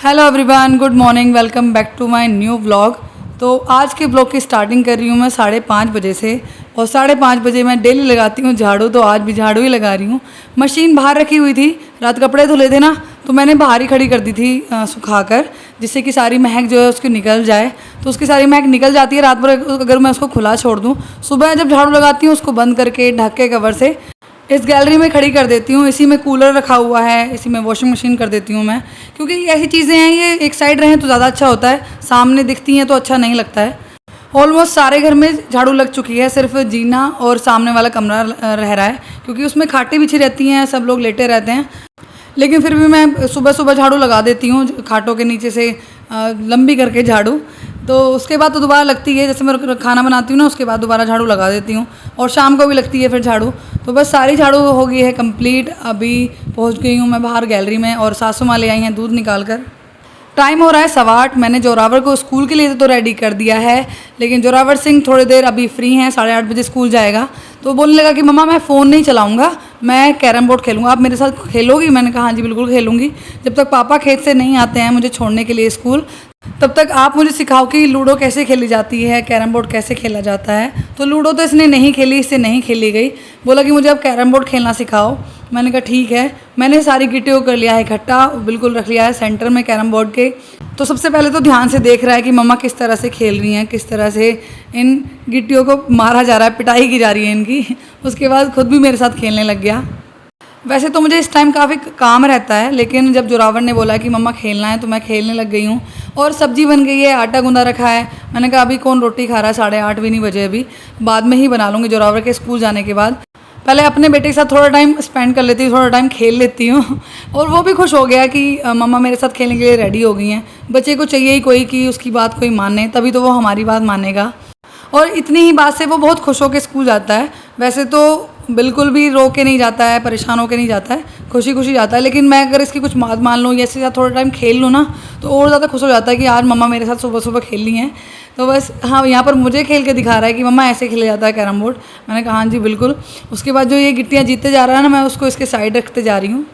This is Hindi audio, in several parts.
Hello everyone, good morning, welcome back to my new vlog. तो आज के ब्लॉग की स्टार्टिंग कर रही हूँ मैं 5:30 बजे से। और 5:30 बजे मैं डेली लगाती हूँ झाड़ू, तो आज भी झाड़ू ही लगा रही हूँ। मशीन बाहर रखी हुई थी, रात कपड़े धुले थे ना, तो मैंने बाहर ही खड़ी कर दी थी सुखाकर, जिससे कि सारी महक जो है उसकी निकल जाए। तो उसकी सारी महक निकल जाती है रात भर अगर मैं उसको खुला छोड़ दूँ। सुबह जब झाड़ू लगाती हूँ उसको बंद करके ढक के कवर से इस गैलरी में खड़ी कर देती हूँ। इसी में कूलर रखा हुआ है, इसी में वॉशिंग मशीन कर देती हूँ मैं, क्योंकि ऐसी चीज़ें हैं ये एक साइड रहें तो ज़्यादा अच्छा होता है, सामने दिखती हैं तो अच्छा नहीं लगता है। ऑलमोस्ट सारे घर में झाड़ू लग चुकी है, सिर्फ जीना और सामने वाला कमरा रह रहा है, क्योंकि उसमें खाटें बिछी रहती हैं, सब लोग लेटे रहते हैं। लेकिन फिर भी मैं सुबह सुबह झाड़ू लगा देती हूँ, खाटों के नीचे से लंबी करके झाड़ू। तो उसके बाद तो दोबारा लगती है, जैसे मैं खाना बनाती हूँ ना, उसके बाद दोबारा झाड़ू लगा देती हूँ, और शाम को भी लगती है फिर झाड़ू। तो बस सारी झाड़ू हो गई है कंप्लीट। अभी पहुँच गई हूँ मैं बाहर गैलरी में, और सासू माँ ले आई हैं दूध निकाल कर। टाइम हो रहा है 8:15। मैंने जोरावर को स्कूल के लिए तो रेडी कर दिया है, लेकिन जोरावर सिंह थोड़ी देर अभी फ्री हैं, 8:30 बजे स्कूल जाएगा। तो बोलने लगा कि मम्मा मैं फ़ोन नहीं चलाऊंगा, मैं कैरम बोर्ड खेलूंगा, आप मेरे साथ खेलोगी? मैंने कहा हाँ जी बिल्कुल खेलूंगी। जब तक पापा खेत से नहीं आते हैं मुझे छोड़ने के लिए स्कूल, तब तक आप मुझे सिखाओ कि लूडो कैसे खेली जाती है, कैरम बोर्ड कैसे खेला जाता है। तो लूडो तो इसने नहीं खेली, इससे नहीं खेली गई। बोला कि मुझे अब कैरम बोर्ड खेलना सिखाओ। मैंने कहा ठीक है। मैंने सारी गिट्टियों को कर लिया है इकट्ठा, बिल्कुल रख लिया है सेंटर में कैरम बोर्ड के। तो सबसे पहले तो ध्यान से देख रहा है कि मम्मा किस तरह से खेल रही हैं, किस तरह से इन गिट्टियों को मारा जा रहा है, पिटाई की जा रही है इनकी। उसके बाद खुद भी मेरे साथ खेलने लग गया। वैसे तो मुझे इस टाइम काफ़ी काम रहता है, लेकिन जब जोरावर ने बोला कि मम्मा खेलना है तो मैं खेलने लग गई हूँ। और सब्जी बन गई है, आटा गूंदा रखा है। मैंने कहा अभी कौन रोटी खा रहा है, 8:30 भी नहीं बजे, अभी बाद में ही बना लूँगी जोरावर के स्कूल जाने के बाद। पहले अपने बेटे के साथ थोड़ा टाइम स्पेंड कर लेती हूँ, थोड़ा टाइम खेल लेती हूँ। और वो भी खुश हो गया कि मम्मा मेरे साथ खेलने के लिए रेडी हो गई हैं। बच्चे को चाहिए ही कोई कि उसकी बात कोई माने, तभी तो वो हमारी बात मानेगा। और इतनी ही बात से वो बहुत खुश होकर स्कूल जाता है। वैसे तो बिल्कुल भी रो के नहीं जाता है, परेशान होकर नहीं जाता है, खुशी खुशी जाता है। लेकिन मैं अगर इसकी कुछ बात मान लूँ या इसके साथ थोड़ा टाइम खेल लूँ ना, तो और ज़्यादा खुश हो जाता है कि आज मम्मा मेरे साथ सुबह सुबह खेल ली हैं। तो बस हाँ, यहाँ पर मुझे खेल के दिखा रहा है कि मम्मा ऐसे खेला जाता है कैरम बोर्ड। मैंने कहा हाँ जी बिल्कुल। उसके बाद जो ये गिट्टियाँ जीतते जा रहा है ना, मैं उसको इसके साइड रखते जा रही हूँ।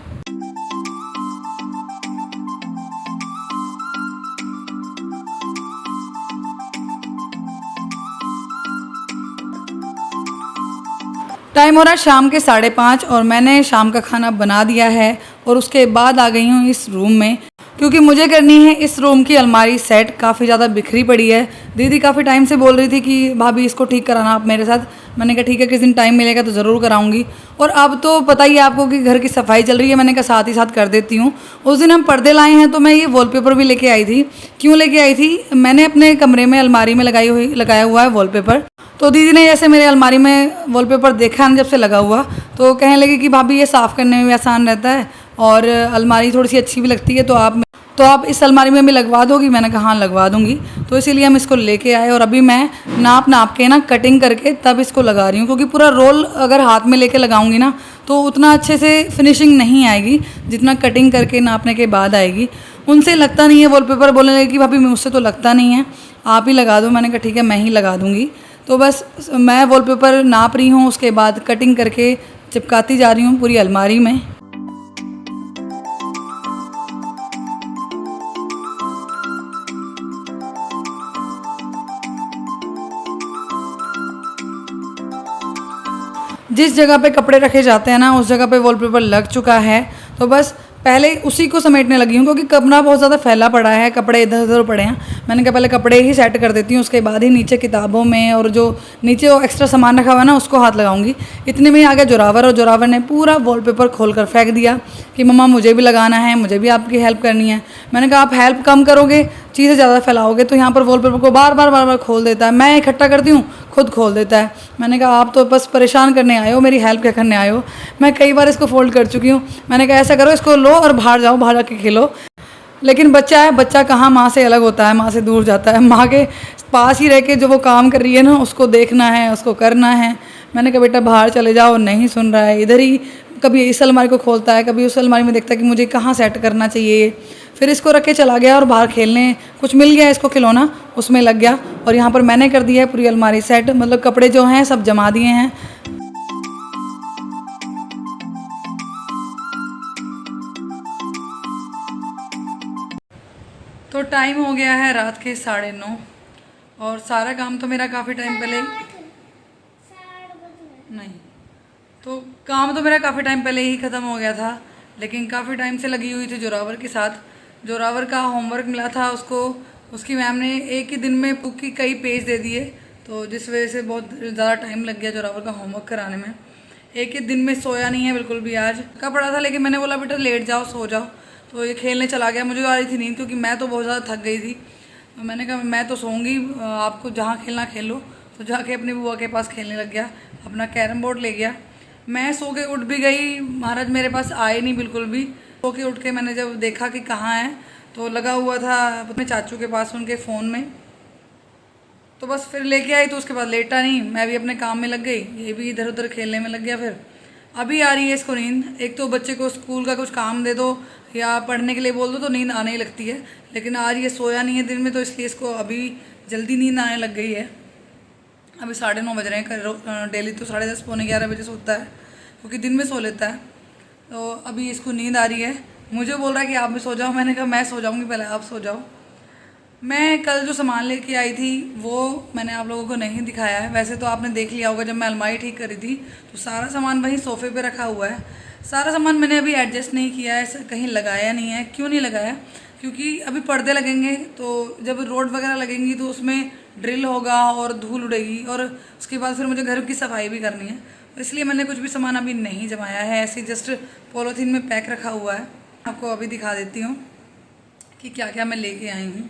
टाइम हो रहा है शाम के 5:30, और मैंने शाम का खाना बना दिया है। और उसके बाद आ गई हूँ इस रूम में, क्योंकि मुझे करनी है इस रूम की अलमारी सेट, काफ़ी ज़्यादा बिखरी पड़ी है। दीदी काफ़ी टाइम से बोल रही थी कि भाभी इसको ठीक कराना आप मेरे साथ। मैंने कहा ठीक है, किस दिन टाइम मिलेगा तो ज़रूर कराऊंगी। और अब तो पता ही है आपको कि घर की सफाई चल रही है, मैंने कहा साथ ही साथ कर देती हूँ। उस दिन हम पर्दे लाए हैं, तो मैं ये वॉलपेपर भी लेके आई थी। क्यों लेके आई थी? मैंने अपने कमरे में अलमारी में लगाया हुआ है वॉलपेपर। तो दीदी ने जैसे मेरे अलमारी में वॉलपेपर देखा ना जब से लगा हुआ, तो कहने लगी कि भाभी ये साफ़ करने में भी आसान रहता है और अलमारी थोड़ी सी अच्छी भी लगती है, तो आप इस अलमारी में भी लगवा दोगी? मैंने कहा हाँ लगवा दूंगी। तो इसीलिए हम इसको लेके आए, और अभी मैं नाप के ना कटिंग करके तब इसको लगा रही हूँ, क्योंकि पूरा रोल अगर हाथ में लेके लगाऊंगी ना तो उतना अच्छे से फिनिशिंग नहीं आएगी जितना कटिंग करके नापने के बाद आएगी। उनसे लगता नहीं है वॉलपेपर, बोलने लगे कि भाभी मुझसे तो लगता नहीं है, आप ही लगा दो। मैंने कहा ठीक है मैं ही लगा दूँगी। तो बस मैं वॉलपेपर नाप रही हूँ, उसके बाद कटिंग करके चिपकाती जा रही हूँ पूरी अलमारी में। जिस जगह पे कपड़े रखे जाते हैं ना, उस जगह पे वॉलपेपर लग चुका है। तो बस पहले उसी को समेटने लगी हूँ, क्योंकि कमरा बहुत ज़्यादा फैला पड़ा है, कपड़े इधर उधर पड़े हैं। मैंने कहा पहले कपड़े ही सेट कर देती हूँ, उसके बाद ही नीचे किताबों में और जो नीचे वो एक्स्ट्रा सामान रखा हुआ है ना उसको हाथ लगाऊंगी। इतने में ही आ गया जोरावर, और जोरावर ने पूरा वॉलपेपर खोल कर फेंक दिया कि मम्मा मुझे भी लगाना है, मुझे भी आपकी हेल्प करनी है। मैंने कहा आप हेल्प कम करोगे, चीज़ें ज़्यादा फैलाओगे तो यहाँ पर वॉलपेपर को बार बार खोल देता है। मैं इकट्ठा करती हूँ, खुद खोल देता है। मैंने कहा आप तो बस परेशान करने आए हो, मेरी हेल्प क्या करने आए हो? मैं कई बार इसको फोल्ड कर चुकी हूँ। मैंने कहा ऐसा करो, इसको लो और बाहर जाओ, बाहर जाके खेलो। लेकिन बच्चा है, बच्चा कहाँ माँ से अलग होता है, माँ से दूर जाता है। माँ के पास ही रह के जो वो काम कर रही है ना, उसको देखना है, उसको करना है। मैंने कहा बेटा बाहर चले जाओ, नहीं सुन रहा है, इधर ही कभी इस अलमारी को खोलता है, कभी उस अलमारी में देखता है कि मुझे कहाँ सेट करना चाहिए। फिर इसको रख के चला गया और बाहर खेलने, कुछ मिल गया इसको खिलौना, उसमें लग गया। और यहाँ पर मैंने कर दिया है पूरी अलमारी सेट, मतलब कपड़े जो हैं सब जमा दिए हैं। तो टाइम हो गया है रात के 9:30 और सारा काम तो मेरा काफ़ी टाइम पहले नहीं, तो काम तो मेरा काफ़ी टाइम पहले ही ख़त्म हो गया था, लेकिन काफ़ी टाइम से लगी हुई थी जोरावर के साथ। जोरावर का होमवर्क मिला था उसको, उसकी मैम ने एक ही दिन में बुक की कई पेज दे दिए, तो जिस वजह से बहुत ज़्यादा टाइम लग गया जोरावर का होमवर्क कराने में। एक ही दिन में सोया नहीं है बिल्कुल भी, आज का पड़ा था, लेकिन मैंने बोला बेटा लेट जाओ सो जाओ, तो ये खेलने चला गया। मुझे आ रही थी नींद क्योंकि मैं तो बहुत ज़्यादा थक गई थी, तो मैंने कहा मैं तो सोऊंगी, आपको जहाँ खेलना खेलो। तो जाके अपनी बुआ के पास खेलने लग गया, अपना कैरम बोर्ड ले गया। मैं सो के उठ भी गई, महाराज मेरे पास आए नहीं बिल्कुल भी। सो के उठ के मैंने जब देखा कि कहाँ है, तो लगा हुआ था अपने चाचू के पास उनके फ़ोन में, तो बस फिर लेके आई। तो उसके बाद लेटा नहीं, मैं भी अपने काम में लग गई, ये भी इधर उधर खेलने में लग गया। फिर अभी आ रही है इसको नींद। एक तो बच्चे को स्कूल का कुछ काम दे दो या पढ़ने के लिए बोल दो तो नींद आने ही लगती है, लेकिन आज ये सोया नहीं है दिन में, तो इसलिए इसको अभी जल्दी नींद आने लग गई है। अभी 9:30 बज रहे हैं। डेली तो 10:30 पौने 11 बजे सोता है, क्योंकि दिन में सो लेता है। तो अभी इसको नींद आ रही है, मुझे बोल रहा है कि आप भी सो जाओ। मैंने कहा मैं सो जाऊँगी, पहले आप सो जाओ। मैं कल जो सामान लेके आई थी वो मैंने आप लोगों को नहीं दिखाया है। वैसे तो आपने देख लिया होगा, जब मैं अलमारी ठीक करी थी तो सारा सामान वहीं सोफ़े पे रखा हुआ है। सारा सामान मैंने अभी एडजस्ट नहीं किया है, कहीं लगाया नहीं है। क्यों नहीं लगाया? क्योंकि अभी पर्दे लगेंगे, तो जब रोड वगैरह लगेंगी तो उसमें ड्रिल होगा और धूल उड़ेगी, और उसके बाद फिर मुझे घर की सफाई भी करनी है, तो इसलिए मैंने कुछ भी सामान अभी नहीं जमाया है। ऐसे जस्ट पॉलीथीन में पैक रखा हुआ है। आपको अभी दिखा देती हूँ कि क्या क्या मैं लेके आई हूँ।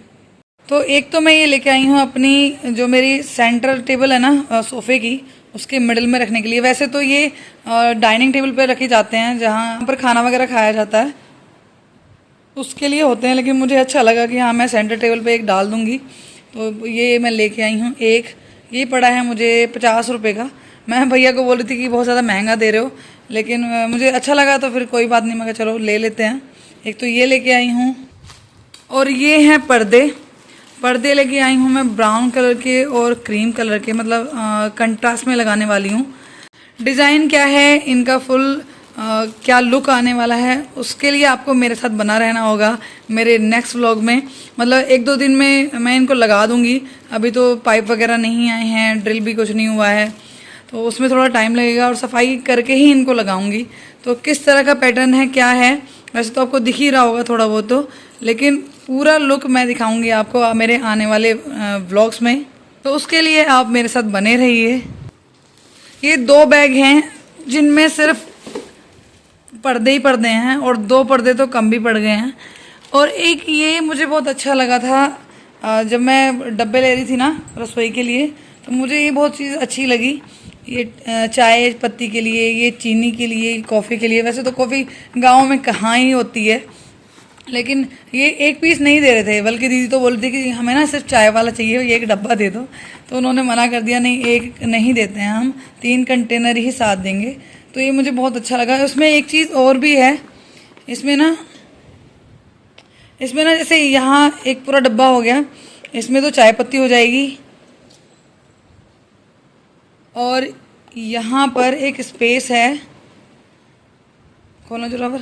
तो एक तो मैं ये लेके आई हूँ अपनी जो मेरी सेंटर टेबल है ना सोफ़े की, उसके मिडिल में रखने के लिए। वैसे तो ये डाइनिंग टेबल पे रखे जाते हैं जहाँ पर खाना वगैरह खाया जाता है, उसके लिए होते हैं, लेकिन मुझे अच्छा लगा कि हाँ मैं सेंटर टेबल पे एक डाल दूँगी, तो ये मैं लेके आई हूँ। एक ये पड़ा है मुझे 50 रुपये का। मैं भैया को बोल रही थी कि बहुत ज़्यादा महंगा दे रहे हो, लेकिन मुझे अच्छा लगा तो फिर कोई बात नहीं, मैं कहा चलो ले लेते हैं। एक तो ये लेके आई हूँ, और ये हैं पर्दे लेके आई हूँ मैं ब्राउन कलर के और क्रीम कलर के, मतलब कंट्रास्ट में लगाने वाली हूँ। डिज़ाइन क्या है इनका, फुल क्या लुक आने वाला है, उसके लिए आपको मेरे साथ बना रहना होगा मेरे नेक्स्ट व्लॉग में। मतलब 1-2 दिन में मैं इनको लगा दूँगी। अभी तो पाइप वगैरह नहीं आए हैं, ड्रिल भी कुछ नहीं हुआ है, तो उसमें थोड़ा टाइम लगेगा, और सफाई करके ही इनको लगाऊंगी। तो किस तरह का पैटर्न है क्या है, वैसे तो आपको दिख ही रहा होगा थोड़ा बहुत तो, लेकिन पूरा लुक मैं दिखाऊंगी आपको मेरे आने वाले व्लॉग्स में, तो उसके लिए आप मेरे साथ बने रहिए। ये 2 बैग हैं जिनमें सिर्फ पर्दे ही पर्दे हैं, और 2 पर्दे तो कम भी पड़ गए हैं। और एक ये मुझे बहुत अच्छा लगा था, जब मैं डब्बे ले रही थी ना रसोई के लिए, तो मुझे ये बहुत चीज़ अच्छी लगी। ये चाय पत्ती के लिए, ये चीनी के लिए, कॉफ़ी के लिए। वैसे तो कॉफ़ी गाँव में कहाँ ही होती है, लेकिन ये एक पीस नहीं दे रहे थे, बल्कि दीदी तो बोल रही थी कि हमें ना सिर्फ चाय वाला चाहिए, ये एक डब्बा दे दो। तो उन्होंने मना कर दिया, नहीं एक नहीं देते हैं हम, 3 कंटेनर ही साथ देंगे। तो ये मुझे बहुत अच्छा लगा। उसमें एक चीज़ और भी है, इसमें ना जैसे यहाँ एक पूरा डब्बा हो गया, इसमें तो चाय पत्ती हो जाएगी, और यहाँ पर एक स्पेस है, खोलो जोरावर,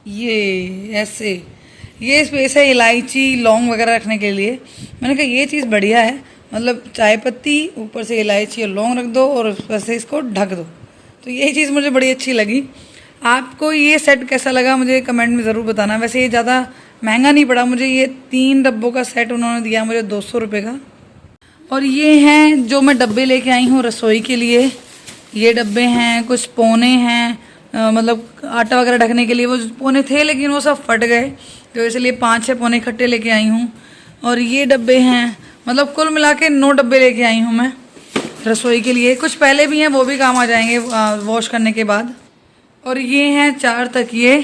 ये ऐसे ये स्पेस है इलायची लौंग वगैरह रखने के लिए। मैंने कहा ये चीज़ बढ़िया है, मतलब चाय पत्ती ऊपर से इलायची और लौंग रख दो और ऊपर से इसको ढक दो। तो ये चीज़ मुझे बड़ी अच्छी लगी। आपको ये सेट कैसा लगा मुझे कमेंट में ज़रूर बताना। वैसे ये ज़्यादा महंगा नहीं पड़ा मुझे, ये 3 डब्बों का सेट उन्होंने दिया मुझे 200 रुपये का। और ये हैं जो मैं डब्बे लेके आई हूँ रसोई के लिए। ये डब्बे हैं, कुछ पोने हैं, मतलब आटा वगैरह ढकने के लिए। वो पोने थे लेकिन वो सब फट गए, तो इसलिए 5-6 पोने इकट्ठे लेके आई हूँ। और ये डब्बे हैं, मतलब कुल मिला के 9 डब्बे लेके आई हूँ मैं रसोई के लिए। कुछ पहले भी हैं, वो भी काम आ जाएंगे वॉश करने के बाद। और ये हैं 4 तकिए,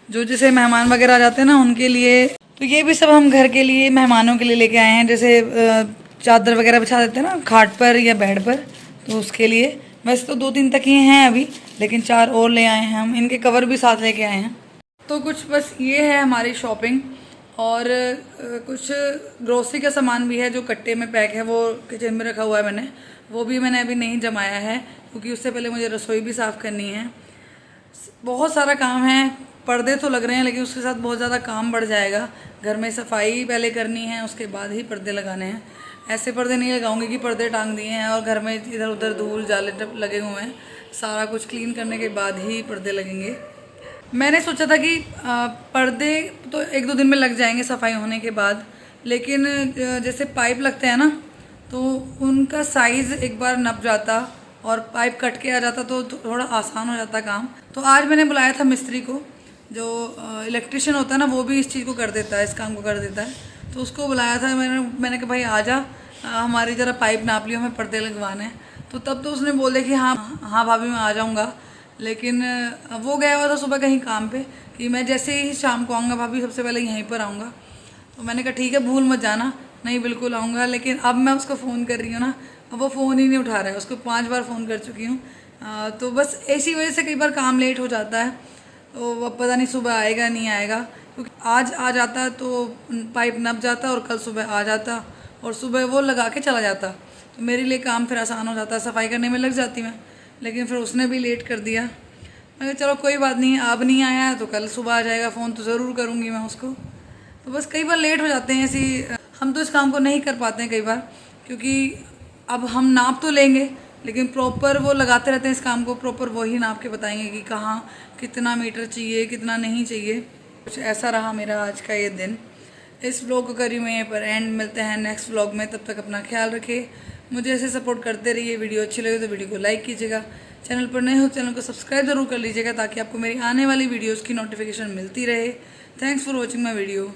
जो जैसे मेहमान वगैरह आ जाते हैं ना उनके लिए। तो ये भी सब हम घर के लिए, मेहमानों के लिए लेके आए हैं। जैसे चादर वगैरह बिछा देते हैं ना खाट पर या बेड पर, तो उसके लिए। वैसे तो 2-3 तकिए हैं अभी, लेकिन 4 और ले आए हैं हम। इनके कवर भी साथ लेके आए हैं। तो कुछ बस ये है हमारी शॉपिंग। और कुछ ग्रोसरी का सामान भी है जो कट्टे में पैक है, वो किचन में रखा हुआ है मैंने। वो भी मैंने अभी नहीं जमाया है, क्योंकि उससे पहले मुझे रसोई भी साफ़ करनी है। बहुत सारा काम है, पर्दे तो लग रहे हैं लेकिन उसके साथ बहुत ज़्यादा काम बढ़ जाएगा। घर में सफाई पहले करनी है, उसके बाद ही पर्दे लगाने हैं। ऐसे पर्दे नहीं लगाऊंगी कि पर्दे टांग दिए हैं और घर में इधर उधर धूल जाले लगे हुए हैं। सारा कुछ क्लीन करने के बाद ही पर्दे लगेंगे। मैंने सोचा था कि पर्दे तो 1-2 दिन में लग जाएंगे सफाई होने के बाद, लेकिन जैसे पाइप लगते हैं ना, तो उनका साइज़ एक बार नप जाता और पाइप कट के आ जाता तो थोड़ा आसान हो जाता काम। तो आज मैंने बुलाया था मिस्त्री को, जो इलेक्ट्रिशियन होता है ना, वो भी इस चीज़ को कर देता है, इस काम को कर देता है। तो उसको बुलाया था मैंने कहा भाई आ जा, हमारी ज़रा पाइप नाप लियो, हमें पर्दे लगवाने हैं। तो तब तो उसने बोले कि हाँ हाँ भाभी मैं आ जाऊँगा, लेकिन वो गया हुआ था सुबह कहीं काम पे कि मैं जैसे ही शाम को आऊँगा भाभी सबसे पहले यहीं पर आऊँगा। तो मैंने कहा ठीक है भूल मत जाना। नहीं बिल्कुल आऊँगा, लेकिन अब मैं उसको फ़ोन कर रही हूँ ना, अब वो फ़ोन ही नहीं उठा रहा है। उसको 5 बार फ़ोन कर चुकी हूँ। तो बस इसी वजह से कई बार काम लेट हो जाता है। तो अब पता नहीं सुबह आएगा नहीं आएगा, क्योंकि आज आ जाता तो पाइप नप जाता और कल सुबह आ जाता और सुबह वो लगा के चला जाता, तो मेरे लिए काम फिर आसान हो जाता, सफाई करने में लग जाती मैं। लेकिन फिर उसने भी लेट कर दिया। मैं कहा चलो कोई बात नहीं, अब नहीं आया तो कल सुबह आ जाएगा, फ़ोन तो ज़रूर करूँगी मैं उसको। तो बस कई बार लेट हो जाते हैं ऐसी, हम तो इस काम को नहीं कर पाते हैं कई बार, क्योंकि अब हम नाप तो लेंगे लेकिन प्रॉपर वो लगाते रहते हैं इस काम को, प्रॉपर वही नाप के बताएंगे कि कहाँ कितना मीटर चाहिए कितना नहीं चाहिए। कुछ ऐसा रहा मेरा आज का ये दिन। इस व्लॉग को करी मैं यहीं पर एंड, मिलते हैं नेक्स्ट व्लॉग में। तब तक अपना ख्याल रखिए, मुझे ऐसे सपोर्ट करते रहिए। वीडियो अच्छी लगे तो वीडियो को लाइक कीजिएगा, चैनल पर नए हो चैनल को सब्सक्राइब जरूर कर लीजिएगा ताकि आपको मेरी आने वाली वीडियोज़ की नोटिफिकेशन मिलती रहे। Thanks for watching my video.